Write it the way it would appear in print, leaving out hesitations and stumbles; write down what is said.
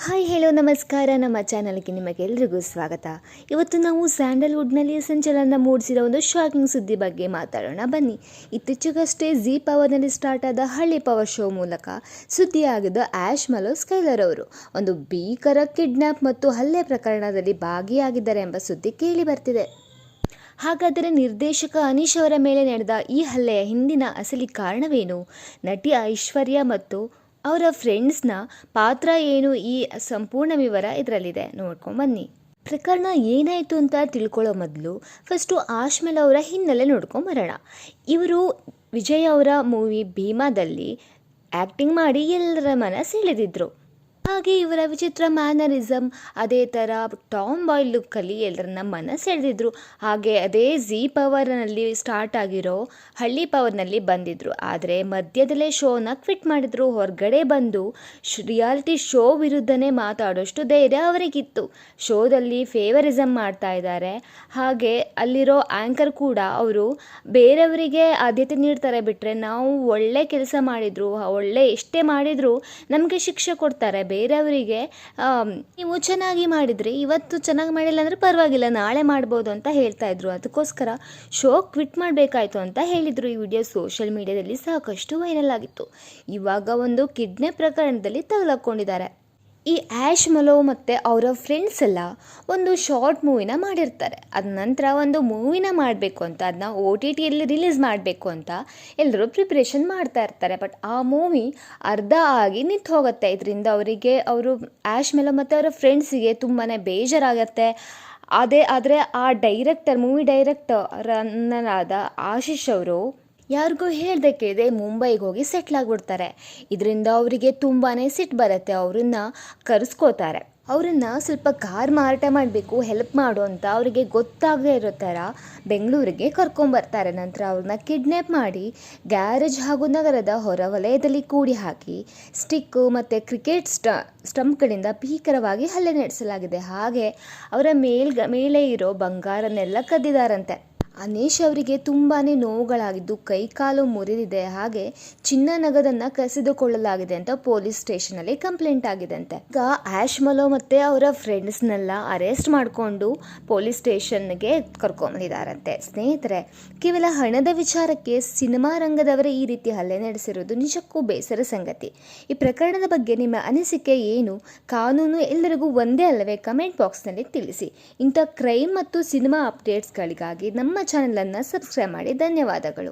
Hi hello ನಮಸ್ಕಾರ. ನಮ್ಮ ಚಾನಲ್ಗೆ ನಿಮಗೆಲ್ಲರಿಗೂ ಸ್ವಾಗತ. ಇವತ್ತು ನಾವು ಸ್ಯಾಂಡಲ್ವುಡ್ನಲ್ಲಿ ಸಂಚಲನ ಮೂಡಿಸಿರೋ ಒಂದು ಶಾಕಿಂಗ್ ಸುದ್ದಿ ಬಗ್ಗೆ ಮಾತಾಡೋಣ ಬನ್ನಿ. ಇತ್ತೀಚೆಗಷ್ಟೇ ಜೀ ಪವರ್ನಲ್ಲಿ ಸ್ಟಾರ್ಟ್ ಆದ ಹಳ್ಳಿ ಪವರ್ ಶೋ ಮೂಲಕ ಸುದ್ದಿಯಾಗಿದ್ದ ಆ್ಯಶ್ ಮಲೋ ಸ್ಕೈಲರ್ ಅವರು ಒಂದು ಭೀಕರ ಕಿಡ್ನ್ಯಾಪ್ ಮತ್ತು ಹಲ್ಲೆ ಪ್ರಕರಣದಲ್ಲಿ ಭಾಗಿಯಾಗಿದ್ದಾರೆ ಎಂಬ ಸುದ್ದಿ ಕೇಳಿ ಬರ್ತಿದೆ. ಹಾಗಾದರೆ ನಿರ್ದೇಶಕ ಅನೀಶ್ ಅವರ ಮೇಲೆ ನಡೆದ ಈ ಹಲ್ಲೆಯ ಹಿಂದಿನ ಅಸಲಿ ಕಾರಣವೇನು? ನಟಿ ಐಶ್ವರ್ಯ ಮತ್ತು ಅವರ ಫ್ರೆಂಡ್ಸ್ನ ಪಾತ್ರ ಏನು? ಈ ಸಂಪೂರ್ಣ ವಿವರ ಇದರಲ್ಲಿದೆ, ನೋಡ್ಕೊಂಡು ಬನ್ನಿ. ಪ್ರಕರಣ ಏನಾಯಿತು ಅಂತ ತಿಳ್ಕೊಳ್ಳೋ ಮೊದಲು ಫಸ್ಟು ಆಶ್ಮಲ್ ಅವರ ಹಿನ್ನೆಲೆ ನೋಡ್ಕೊಂಬರೋಣ. ಇವರು ವಿಜಯ್ ಅವರ ಮೂವಿ ಭೀಮಾದಲ್ಲಿ ಆ್ಯಕ್ಟಿಂಗ್ ಮಾಡಿ ಎಲ್ಲರ ಮನ ಸೆಳೆದಿದ್ರು. ಹಾಗೆ ಇವರ ವಿಚಿತ್ರ ಮ್ಯಾನರಿಸಮ್, ಅದೇ ಥರ ಟಾಮ್ ಬಾಯ್ ಲುಕ್ಕಲ್ಲಿ ಎಲ್ಲರನ್ನ ಮನ ಸೆಳೆದಿದ್ರು. ಹಾಗೆ ಅದೇ ಜೀ ಪವರ್ನಲ್ಲಿ ಸ್ಟಾರ್ಟ್ ಆಗಿರೋ ಹಳ್ಳಿ ಪವರ್ನಲ್ಲಿ ಬಂದಿದ್ದರು. ಆದರೆ ಮಧ್ಯದಲ್ಲೇ ಶೋನ ಕ್ವಿಟ್ ಮಾಡಿದ್ರು. ಹೊರಗಡೆ ಬಂದು ರಿಯಾಲಿಟಿ ಶೋ ವಿರುದ್ಧನೇ ಮಾತಾಡೋಷ್ಟು ಧೈರ್ಯ ಅವರಿಗಿತ್ತು. ಶೋದಲ್ಲಿ ಫೇವರಿಸಮ್ ಮಾಡ್ತಾ ಇದ್ದಾರೆ. ಹಾಗೆ ಅಲ್ಲಿರೋ ಆ್ಯಂಕರ್ ಕೂಡ ಅವರು ಬೇರೆಯವರಿಗೆ ಆದ್ಯತೆ ನೀಡ್ತಾರೆ, ಬಿಟ್ಟರೆ ನಾವು ಒಳ್ಳೆ ಕೆಲಸ ಮಾಡಿದ್ರು, ಒಳ್ಳೆ ಎಷ್ಟೇ ಮಾಡಿದರೂ ನಮಗೆ ಶಿಕ್ಷೆ ಕೊಡ್ತಾರೆ. ಬೇರೆಯವರಿಗೆ ನೀವು ಚೆನ್ನಾಗಿ ಮಾಡಿದರೆ ಇವತ್ತು ಚೆನ್ನಾಗಿ ಮಾಡಿಲ್ಲ ಅಂದರೆ ಪರವಾಗಿಲ್ಲ, ನಾಳೆ ಮಾಡ್ಬೋದು ಅಂತ ಹೇಳ್ತಾ ಇದ್ರು. ಅದಕ್ಕೋಸ್ಕರ ಶೋ ಕ್ವಿಟ್ ಮಾಡಬೇಕಾಯ್ತು ಅಂತ ಹೇಳಿದರು. ಈ ವಿಡಿಯೋ ಸೋಷಿಯಲ್ ಮೀಡಿಯಾದಲ್ಲಿ ಸಾಕಷ್ಟು ವೈರಲ್ ಆಗಿತ್ತು. ಇವಾಗ ಒಂದು ಕಿಡ್ನ್ಯಾಪ್ ಪ್ರಕರಣದಲ್ಲಿ ತಗಲಾಕೊಂಡಿದ್ದಾರೆ. ಈ ಆ್ಯಶ್ ಮಲೋ ಮತ್ತು ಅವರ ಫ್ರೆಂಡ್ಸ್ ಎಲ್ಲ ಒಂದು ಶಾರ್ಟ್ ಮೂವಿನ ಮಾಡಿರ್ತಾರೆ. ಅದ ನಂತರ ಒಂದು ಮೂವಿನ ಮಾಡಬೇಕು ಅಂತ, ಅದನ್ನ OTTಯಲ್ಲಿ ರಿಲೀಸ್ ಮಾಡಬೇಕು ಅಂತ ಎಲ್ಲರೂ ಪ್ರಿಪ್ರೇಷನ್ ಮಾಡ್ತಾ ಇರ್ತಾರೆ. ಬಟ್ ಆ ಮೂವಿ ಅರ್ಧ ಆಗಿ ನಿಂತು ಹೋಗುತ್ತೆ. ಇದರಿಂದ ಅವರು ಆ್ಯಶ್ ಮಲೋ ಮತ್ತು ಅವರ ಫ್ರೆಂಡ್ಸಿಗೆ ತುಂಬಾ ಬೇಜಾರಾಗತ್ತೆ. ಆದರೆ ಆ ಮೂವಿ ಡೈರೆಕ್ಟರ್ ಅನ್ನಲಾದ ಆಶೀಶ್ ಅವರು ಯಾರಿಗೂ ಹೇಳ್ದೆ ಕೇಳದೆ ಮುಂಬೈಗೆ ಹೋಗಿ ಸೆಟ್ಲ್ ಆಗಿಬಿಡ್ತಾರೆ. ಇದರಿಂದ ಅವರಿಗೆ ತುಂಬಾ ಸಿಟ್ಟು ಬರುತ್ತೆ. ಅವರನ್ನು ಕರೆಸ್ಕೋತಾರೆ. ಅವರನ್ನು ಸ್ವಲ್ಪ ಕಾರ್ ಮಾರಾಟ ಮಾಡಬೇಕು, ಹೆಲ್ಪ್ ಮಾಡು ಅಂತ ಅವರಿಗೆ ಗೊತ್ತಾಗದೇ ಇರೋ ಥರ ಬೆಂಗಳೂರಿಗೆ ಕರ್ಕೊಂಬರ್ತಾರೆ. ನಂತರ ಅವ್ರನ್ನ ಕಿಡ್ನ್ಯಾಪ್ ಮಾಡಿ ಗ್ಯಾರೇಜ್ ಹಾಗೂ ನಗರದ ಹೊರವಲಯದಲ್ಲಿ ಕೂಡಿ ಹಾಕಿ ಸ್ಟಿಕ್ಕು ಮತ್ತು ಕ್ರಿಕೆಟ್ ಸ್ಟಂಪ್ಗಳಿಂದ ಭೀಕರವಾಗಿ ಹಲ್ಲೆ ನಡೆಸಲಾಗಿದೆ. ಹಾಗೆ ಅವರ ಮೇಲೆ ಇರೋ ಬಂಗಾರನ್ನೆಲ್ಲ ಕದ್ದಿದ್ದಾರಂತೆ. ಅನೀಶ್ ಅವರಿಗೆ ತುಂಬಾ ನೋವುಗಳಾಗಿದ್ದು ಕೈಕಾಲು ಮುರಿದಿದೆ. ಹಾಗೆ ಚಿನ್ನ ನಗದನ್ನು ಕಸಿದುಕೊಳ್ಳಲಾಗಿದೆ ಅಂತ ಪೊಲೀಸ್ ಸ್ಟೇಷನಲ್ಲಿ ಕಂಪ್ಲೇಂಟ್ ಆಗಿದೆ ಅಂತೆ. ಈಗ ಆ್ಯಶ್ ಮಲೋ ಮತ್ತು ಅವರ ಫ್ರೆಂಡ್ಸ್ನೆಲ್ಲ ಅರೆಸ್ಟ್ ಮಾಡಿಕೊಂಡು ಪೊಲೀಸ್ ಸ್ಟೇಷನ್ಗೆ ಕರ್ಕೊಂಬಂದಿದ್ದಾರಂತೆ. ಸ್ನೇಹಿತರೆ, ಕೇವಲ ಹಣದ ವಿಚಾರಕ್ಕೆ ಸಿನಿಮಾ ರಂಗದವರೇ ಈ ರೀತಿ ಹಲ್ಲೆ ನಡೆಸಿರೋದು ನಿಜಕ್ಕೂ ಬೇಸರ ಸಂಗತಿ. ಈ ಪ್ರಕರಣದ ಬಗ್ಗೆ ನಿಮ್ಮ ಅನಿಸಿಕೆ ಏನು? ಕಾನೂನು ಎಲ್ಲರಿಗೂ ಒಂದೇ ಅಲ್ಲವೇ? ಕಮೆಂಟ್ ಬಾಕ್ಸ್ನಲ್ಲಿ ತಿಳಿಸಿ. ಇಂಥ ಕ್ರೈಮ್ ಮತ್ತು ಸಿನಿಮಾ ಅಪ್ಡೇಟ್ಸ್ಗಳಿಗಾಗಿ ನಮ್ಮ ಚಾನಲನ್ನು ಸಬ್ಸ್ಕ್ರೈಬ್ ಮಾಡಿ. ಧನ್ಯವಾದಗಳು.